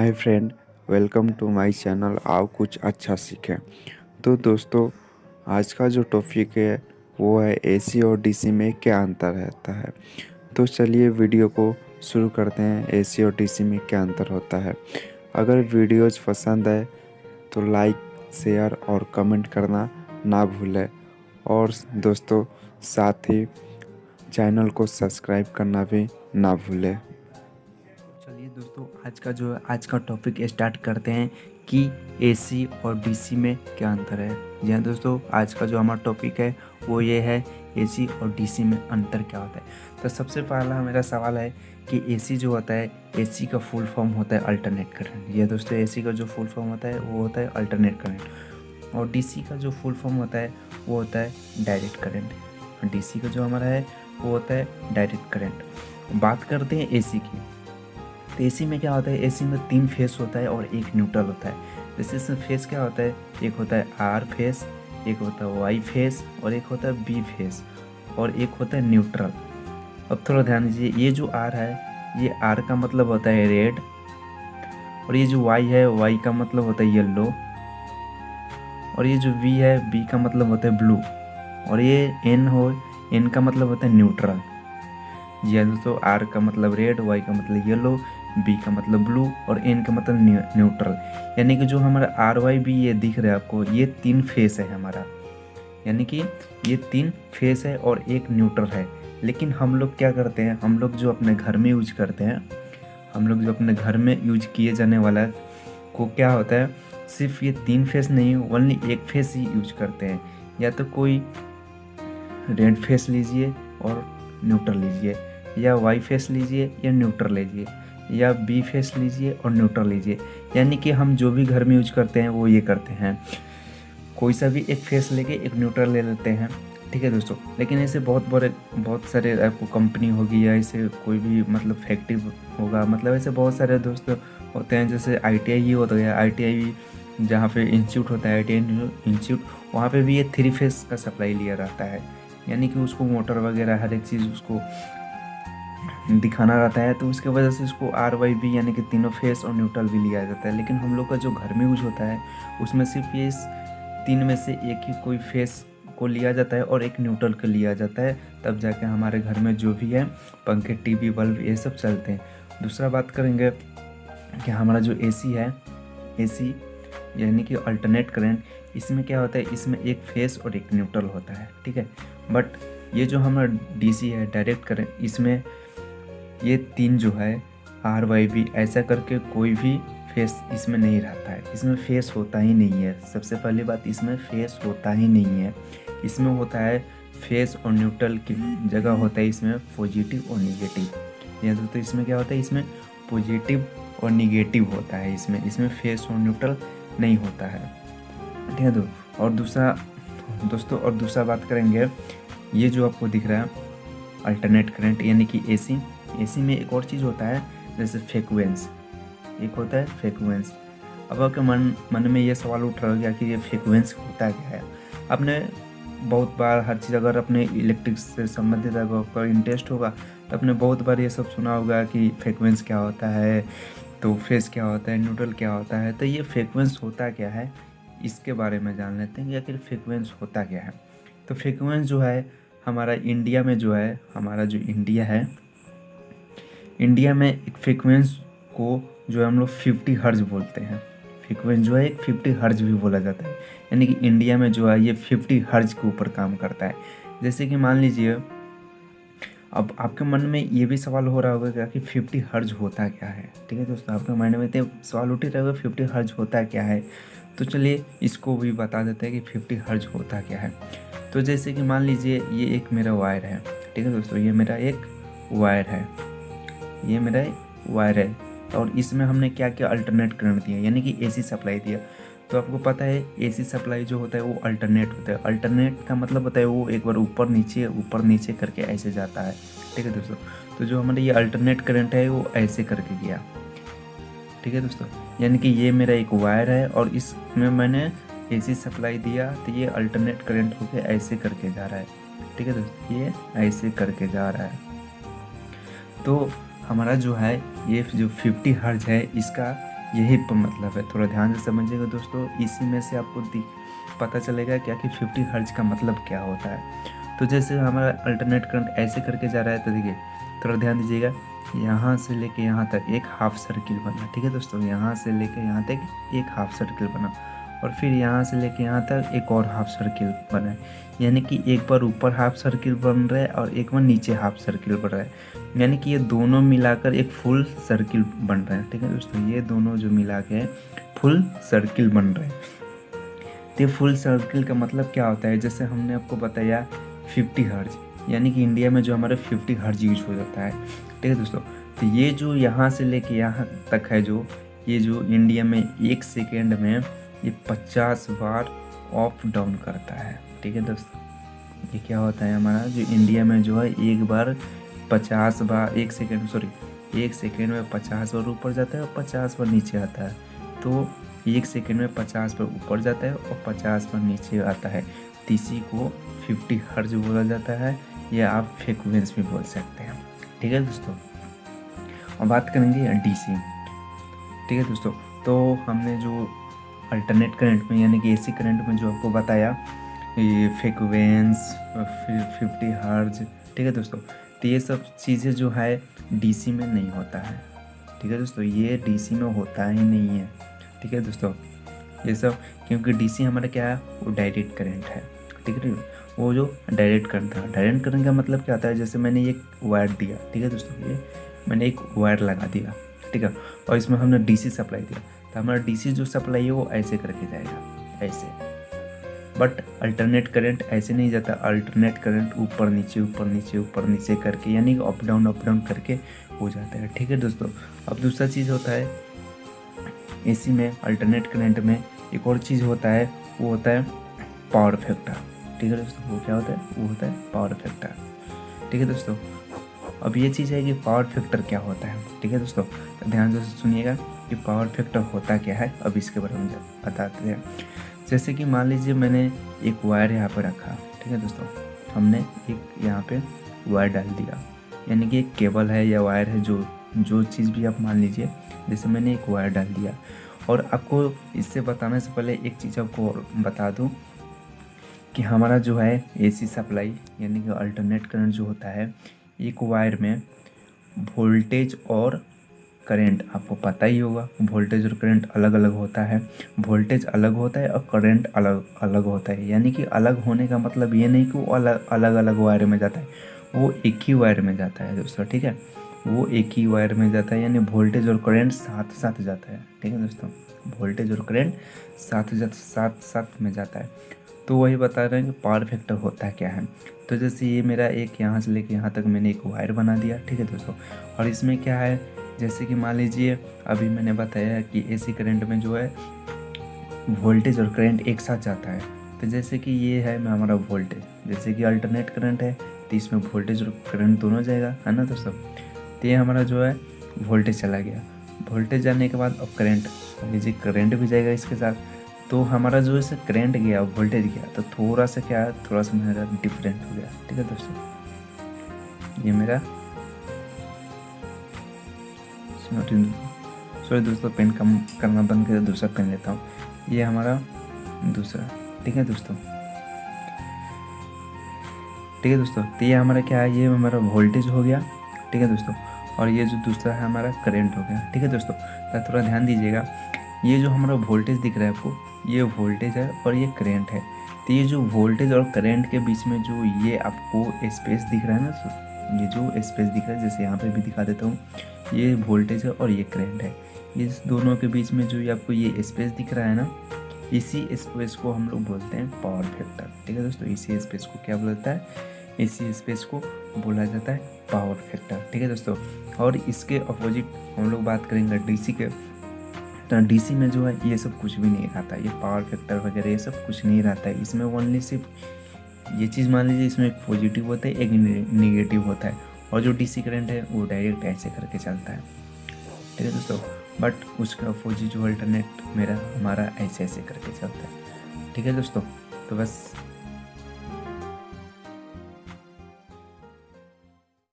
Hi friend, welcome to my channel. आओ कुछ अच्छा सीखें। तो दोस्तों, आज का जो टॉपिक है वो है एसी और डीसी में क्या अंतर रहता है। तो चलिए वीडियो को शुरू करते हैं। एसी और डीसी में क्या अंतर होता है। अगर वीडियोज़ पसंद आए तो लाइक, शेयर और कमेंट करना ना भूलें। और दोस्तों, साथ ही चैनल को सब्सक्राइब करना भी ना भूलें। चलिए दोस्तों, आज का टॉपिक स्टार्ट करते हैं कि एसी और डीसी में क्या अंतर है। जी हाँ दोस्तों, आज का जो हमारा टॉपिक है वो ये है एसी और डीसी में अंतर क्या होता है। तो सबसे पहला मेरा सवाल है कि एसी जो होता है, एसी का फुल फॉर्म होता है अल्टरनेट करंट। ये दोस्तों, एसी का जो फुल फॉर्म होता है वो होता है अल्टरनेट करंट। और डीसी का जो फुल फॉर्म होता है वो होता है डायरेक्ट करंट। डीसी का जो हमारा है वो होता है डायरेक्ट करंट। बात करते हैं एसी की। तो एसी में क्या होता है, एसी में 3 फेस होता है और एक न्यूट्रल होता है। जैसे इसमें फेस क्या होता है, एक होता है आर फेस, एक होता है वाई फेस और एक होता है बी फेस और एक होता है न्यूट्रल। अब थोड़ा ध्यान दीजिए, ये जो आर है, ये आर का मतलब होता है रेड, और ये जो वाई है, वाई का मतलब होता है येलो, और ये जो वी है, बी का मतलब होता है ब्लू, और ये एन हो, एन का मतलब होता है न्यूट्रल। जी हाँ दोस्तों, आर का मतलब रेड, वाई का मतलब येलो, बी का मतलब ब्लू और एन का मतलब न्यूट्रल। यानी कि जो हमारा आर वाई बी ये दिख रहा है आपको, ये 3 फेस है हमारा। यानी कि ये 3 फेस है और एक न्यूट्रल है। लेकिन हम लोग क्या करते हैं, हम लोग जो अपने घर में यूज करते हैं, हम लोग जो अपने घर में यूज किए जाने वाला को क्या होता है, सिर्फ ये 3 फेस नहीं, ओनली एक फेस ही यूज करते हैं। या तो कोई रेड फेस लीजिए और न्यूट्रल लीजिए, या वाई फेस लीजिए या न्यूट्रल लीजिए, या बी फेस लीजिए और न्यूट्रल लीजिए। यानी कि हम जो भी घर में यूज करते हैं वो ये करते हैं, कोई सा भी एक फेस लेके एक न्यूट्रल ले लेते हैं। ठीक है दोस्तों, लेकिन ऐसे बहुत सारे आपको कंपनी होगी या ऐसे कोई भी मतलब फैक्ट्री होगा, मतलब ऐसे बहुत सारे दोस्त होते हैं। जैसे ITI ही होता है, ITI जहाँ पे इंस्टीट्यूट होता है, ITI इंस्टीट्यूट, वहाँ पे भी ये 3 फेस का सप्लाई लिया रहता है। यानी कि उसको मोटर वगैरह हर एक चीज़ उसको दिखाना रहता है, तो उसके वजह से इसको RYB यानी कि तीनों फेस और न्यूट्रल भी लिया जाता है। लेकिन हम लोग का जो घर में यूज होता है उसमें सिर्फ ये 3 में से एक ही कोई फेस को लिया जाता है और एक न्यूट्रल को लिया जाता है, तब जाके हमारे घर में जो भी है पंखे, टीवी, बल्ब ये सब चलते हैं। दूसरा बात करेंगे कि हमारा जो एसी है, एसी यानी कि अल्टरनेट करंट, इसमें क्या होता है, इसमें एक फेस और एक न्यूट्रल होता है। ठीक है, बट ये जो हमारा डीसी है, डायरेक्ट करंट, इसमें ये 3 जो है RYB ऐसा करके कोई भी फेस इसमें नहीं रहता है। इसमें फेस होता ही नहीं है। सबसे पहली बात, इसमें फेस होता ही नहीं है। इसमें होता है फेस और न्यूट्रल की जगह होता है इसमें पॉजिटिव और निगेटिव। या तो इसमें क्या होता है, इसमें पॉजिटिव और निगेटिव होता है। इसमें फेस और न्यूट्रल नहीं होता है। ठीक है और दूसरा बात करेंगे, ये जो आपको दिख रहा है अल्टरनेट करंट यानी कि एसी में एक और चीज़ होता है, जैसे फ्रीक्वेंस। एक होता है फ्रीक्वेंस। अब आपके मन में ये सवाल उठ रहा है कि ये फ्रीक्वेंस होता क्या है। आपने बहुत बार हर चीज़, अगर अपने इलेक्ट्रिक से संबंधित अगर आपका इंटरेस्ट होगा तो आपने बहुत बार ये सब सुना होगा कि फ्रीक्वेंस क्या होता है, तो फेस क्या होता है, न्यूट्रल क्या होता है। तो ये फ्रीक्वेंस होता क्या है, इसके बारे में जान लेते हैं कि आखिर फ्रीक्वेंस होता क्या है। तो फ्रीक्वेंस जो है हमारा इंडिया में जो है, हमारा जो इंडिया है, इंडिया में एक फ्रीक्वेंस को जो है हम लोग 50 हर्ज बोलते हैं। फ्रीक्वेंस जो है एक 50 हर्ज भी बोला जाता है। यानी कि इंडिया में जो है ये 50 हर्ज के ऊपर काम करता है। जैसे कि मान लीजिए, अब आपके मन में ये भी सवाल हो रहा होगा कि 50 हर्ज होता क्या है। ठीक है दोस्तों, आपके माइंड में तो सवाल उठ ही रहेगा 50 हर्ज होता क्या है। तो चलिए इसको भी बता देते हैं कि 50 हर्ज होता क्या है। तो जैसे कि मान लीजिए ये एक मेरा वायर है। ठीक है दोस्तों, ये मेरा एक वायर है, ये मेरा वायर है, और इसमें हमने क्या क्या अल्टरनेट करंट दिया, यानी कि एसी सप्लाई दिया। तो आपको पता है एसी सप्लाई जो होता है वो अल्टरनेट होता है। अल्टरनेट का मतलब होता है वो एक बार ऊपर नीचे करके ऐसे जाता है। ठीक है दोस्तों, तो जो हमारा ये अल्टरनेट करंट है वो ऐसे करके गया। ठीक है दोस्तों, यानी कि ये मेरा एक वायर है और इसमें मैंने एसी सप्लाई दिया, तो ये अल्टरनेट करंट होके ऐसे करके जा रहा है। ठीक है दोस्तों, ये ऐसे करके जा रहा है। तो हमारा जो है ये जो 50 हर्ज है, इसका यही मतलब है, थोड़ा ध्यान से समझिएगा दोस्तों। इसी में से आपको पता चलेगा क्या कि 50 हर्ट्ज का मतलब क्या होता है। तो जैसे हमारा अल्टरनेट करंट ऐसे करके जा रहा है, तो देखिए थोड़ा ध्यान दीजिएगा, यहाँ से लेके यहाँ तक एक हाफ सर्किल बना, ठीक है दोस्तों, यहाँ से लेके यहाँ तक एक हाफ सर्किल बना, और फिर यहाँ से लेके यहाँ तक एक और हाफ सर्किल बना है। यानी कि एक बार ऊपर हाफ सर्किल बन रहा है और एक बार नीचे हाफ सर्किल बन रहा है, यानी कि ये दोनों मिलाकर एक फुल सर्किल बन रहा है, ठीक है दोस्तों। ये दोनों जो मिला के फुल सर्किल बन रहे हैं। तो फुल सर्किल का मतलब क्या होता है, जैसे हमने आपको बताया 50 हर्ट्ज, यानी कि इंडिया में जो हमारे 50 हर्ट्ज यूज हो जाता है, ठीक है दोस्तों। तो ये जो यहाँ से लेके यहाँ तक है, जो ये जो इंडिया में 1 सेकेंड में ये 50 बार ऑफ डाउन करता है, ठीक है दोस्तों। ये क्या होता है हमारा, जो इंडिया में जो है एक बार 50 बार 1 सेकेंड में 50 बार ऊपर जाता है और 50 बार नीचे आता है। तो 1 सेकेंड में 50 बार ऊपर जाता है और 50 बार नीचे आता है, तो इसी को 50 हर्ट्ज बोला जाता है, या आप फ्रीक्वेंसी भी बोल सकते हैं, ठीक है दोस्तों। और बात करेंगे डीसी, ठीक है दोस्तों। तो हमने जो अल्टरनेट करंट में यानी कि एसी करंट में जो आपको बताया, ये फ्रीक्वेंस फिर 50 हर्ट्ज, ठीक है दोस्तों। तो ये सब चीज़ें जो है डीसी में नहीं होता है, ठीक है दोस्तों, ये डीसी में होता ही नहीं है, ठीक है दोस्तों। ये सब क्योंकि डीसी हमारा क्या है, वो डायरेक्ट करंट है, ठीक है। वो जो डायरेक्ट करंट था, डायरेक्ट करंट का मतलब क्या होता है, जैसे मैंने एक वायर दिया, ठीक है दोस्तों, ये मैंने एक वायर लगा दिया, ठीक है, और इसमें हमने डीसी सप्लाई दिया, तो हमारा डीसी जो सप्लाई है वो ऐसे करके जाएगा, ऐसे। बट अल्टरनेट करंट ऐसे नहीं जाता, अल्टरनेट करंट ऊपर नीचे करके, यानी अप डाउन करके हो जाता है, ठीक है दोस्तों। अब दूसरा चीज़ होता है एसी में, अल्टरनेट करंट में एक और चीज़ होता है, वो होता है पावर फैक्टर, ठीक है दोस्तों। वो क्या होता है, वो होता है पावर फैक्टर, ठीक है दोस्तों। अब ये चीज़ है कि पावर फैक्टर क्या होता है, ठीक है दोस्तों। तो ध्यान से सुनिएगा कि पावर फैक्टर होता क्या है, अब इसके बारे में बताते हैं। जैसे कि मान लीजिए मैंने एक वायर यहाँ पर रखा, ठीक है दोस्तों, हमने एक यहाँ पे वायर डाल दिया, यानी कि एक केबल है या वायर है, जो चीज़ भी आप मान लीजिए, जैसे मैंने एक वायर डाल दिया। और आपको इससे बताने से पहले एक चीज़ आपको और बता दूँ कि हमारा जो है एसी सप्लाई यानी कि अल्टरनेट करंट जो होता है, एक वायर में वोल्टेज और करंट, आपको पता ही होगा वोल्टेज और करंट अलग अलग होता है, वोल्टेज अलग होता है और करंट अलग अलग होता है। यानी कि अलग होने का मतलब ये नहीं कि वो अलग अलग वायर में जाता है, वो एक ही वायर में जाता है दोस्तों, ठीक है, वो एक ही वायर में जाता है, यानी वोल्टेज और करंट साथ साथ जाता है, ठीक है दोस्तों, वोल्टेज और करंट साथ साथ में जाता है। तो वही बता रहे हैं कि पावर फैक्टर होता है क्या है। तो जैसे ये मेरा एक यहाँ से लेके यहाँ तक मैंने एक वायर बना दिया, ठीक है दोस्तों, और इसमें क्या है, जैसे कि मान लीजिए अभी मैंने बताया कि एसी करंट में जो है वोल्टेज और करंट एक साथ जाता है। तो जैसे कि ये है हमारा वोल्टेज, जैसे कि अल्टरनेट करंट है, तो इसमें वोल्टेज और करंट दोनों जाएगा, है ना दोस्तों। तो ये हमारा जो है वोल्टेज चला गया, वोल्टेज जाने के बाद अब करंट, लीजिए करंट भी जाएगा इसके साथ। तो हमारा जो है करंट गया वोल्टेज गया, तो थोड़ा सा क्या है, थोड़ा सा मेरा डिफरेंट हो गया, ठीक है दोस्तों। ये मेरा सॉरी दोस्तों, पेन कम करना बंद कर दूसरा पेन लेता हूँ। ये हमारा दूसरा, ठीक है दोस्तों, ठीक है दोस्तों। तो ये हमारा क्या है, ये हमारा वोल्टेज हो गया, ठीक है दोस्तों, और ये जो दूसरा है हमारा करंट हो गया, ठीक है दोस्तों। तो थोड़ा ध्यान दीजिएगा, ये जो हमारा वोल्टेज दिख रहा है आपको, ये वोल्टेज है और ये करंट है। तो ये जो वोल्टेज और करंट के बीच में जो ये आपको स्पेस दिख रहा है ना, ये जो स्पेस दिख रहा है, जैसे यहाँ पे भी दिखा देता हूँ, ये वोल्टेज है और ये करंट है। इस दोनों के बीच में जो आपको ये स्पेस दिख रहा है ना, इसी स्पेस को हम लोग बोलते हैं पावर फैक्टर, ठीक है दोस्तों। इसी स्पेस को क्या बोलता है, इसी स्पेस को बोला जाता है पावर फैक्टर, ठीक है दोस्तों। और इसके अपोजिट हम लोग बात करेंगे डीसी के, तो डीसी में जो है ये सब कुछ भी नहीं रहता, ये पावर फैक्टर वगैरह ये सब कुछ नहीं रहता है। इसमें ओनली सिर्फ ये चीज़ मान लीजिए, इसमें एक पॉजिटिव होता है एक नेगेटिव होता है, और जो डीसी करंट है वो डायरेक्ट ऐसे करके चलता है, ठीक है दोस्तों। बट उसका अपोजिट जो अल्टरनेट मेरा हमारा ऐसे ऐसे करके चलता है, ठीक है दोस्तों। तो बस